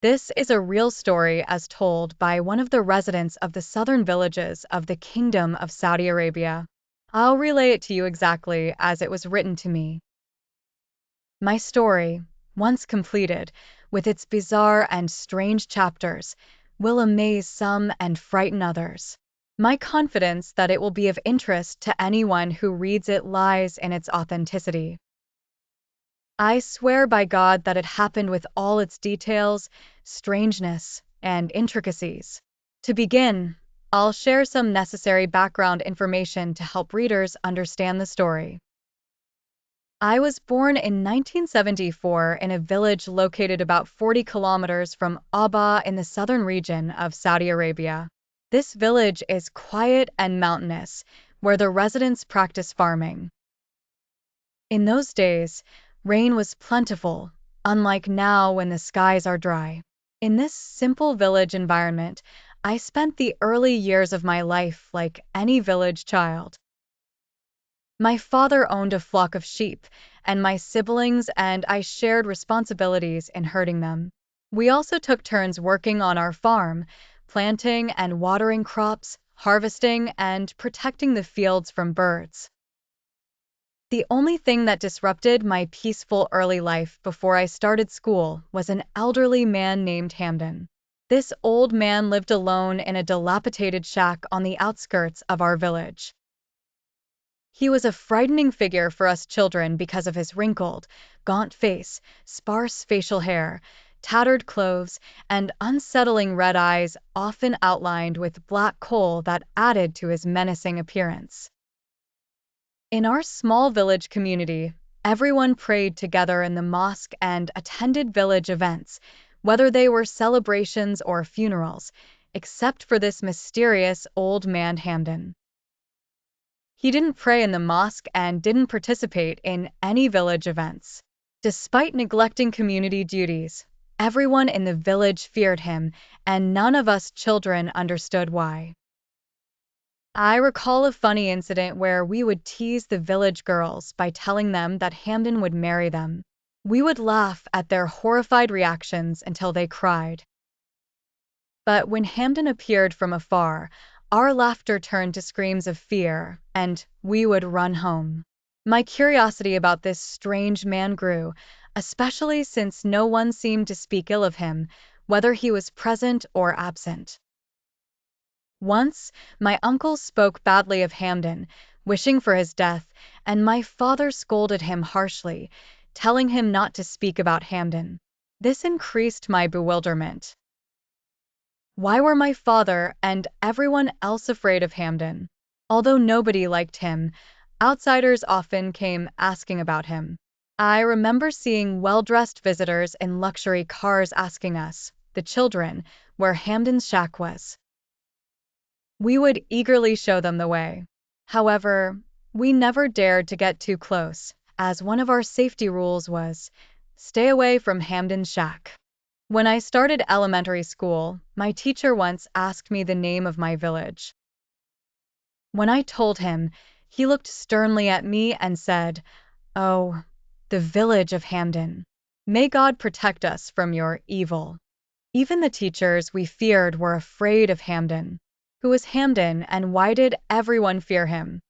This is a real story as told by one of the residents of the southern villages of the Kingdom of Saudi Arabia. I'll relay it to you exactly as it was written to me. My story, once completed, with its bizarre and strange chapters, will amaze some and frighten others. My confidence that it will be of interest to anyone who reads it lies in its authenticity. I swear by God that it happened with all its details, strangeness, and intricacies. To begin, I'll share some necessary background information to help readers understand the story. I was born in 1974 in a village located about 40 kilometers from Aba in the southern region of Saudi Arabia. This village is quiet and mountainous, where the residents practice farming. In those days, rain was plentiful, unlike now when the skies are dry. In this simple village environment, I spent the early years of my life like any village child. My father owned a flock of sheep, and my siblings and I shared responsibilities in herding them. We also took turns working on our farm, planting and watering crops, harvesting and protecting the fields from birds. The only thing that disrupted my peaceful early life before I started school was an elderly man named Hamdan. This old man lived alone in a dilapidated shack on the outskirts of our village. He was a frightening figure for us children because of his wrinkled, gaunt face, sparse facial hair, tattered clothes, and unsettling red eyes often outlined with black coal that added to his menacing appearance. In our small village community, everyone prayed together in the mosque and attended village events, whether they were celebrations or funerals, except for this mysterious old man Hamdan. He didn't pray in the mosque and didn't participate in any village events. Despite neglecting community duties, everyone in the village feared him, and none of us children understood why. I recall a funny incident where we would tease the village girls by telling them that Hamdan would marry them. We would laugh at their horrified reactions until they cried. But when Hamdan appeared from afar, our laughter turned to screams of fear, and we would run home. My curiosity about this strange man grew, especially since no one seemed to speak ill of him, whether he was present or absent. Once, my uncle spoke badly of Hamdan, wishing for his death, and my father scolded him harshly, telling him not to speak about Hamdan. This increased my bewilderment. Why were my father and everyone else afraid of Hamdan? Although nobody liked him, outsiders often came asking about him. I remember seeing well-dressed visitors in luxury cars asking us, the children, where Hamdan's shack was. We would eagerly show them the way. However, we never dared to get too close, as one of our safety rules was, stay away from Hamdan's shack. When I started elementary school, my teacher once asked me the name of my village. When I told him, he looked sternly at me and said, "Oh, the village of Hamdan. May God protect us from your evil." Even the teachers we feared were afraid of Hamdan. Who was Hamdan, and why did everyone fear him?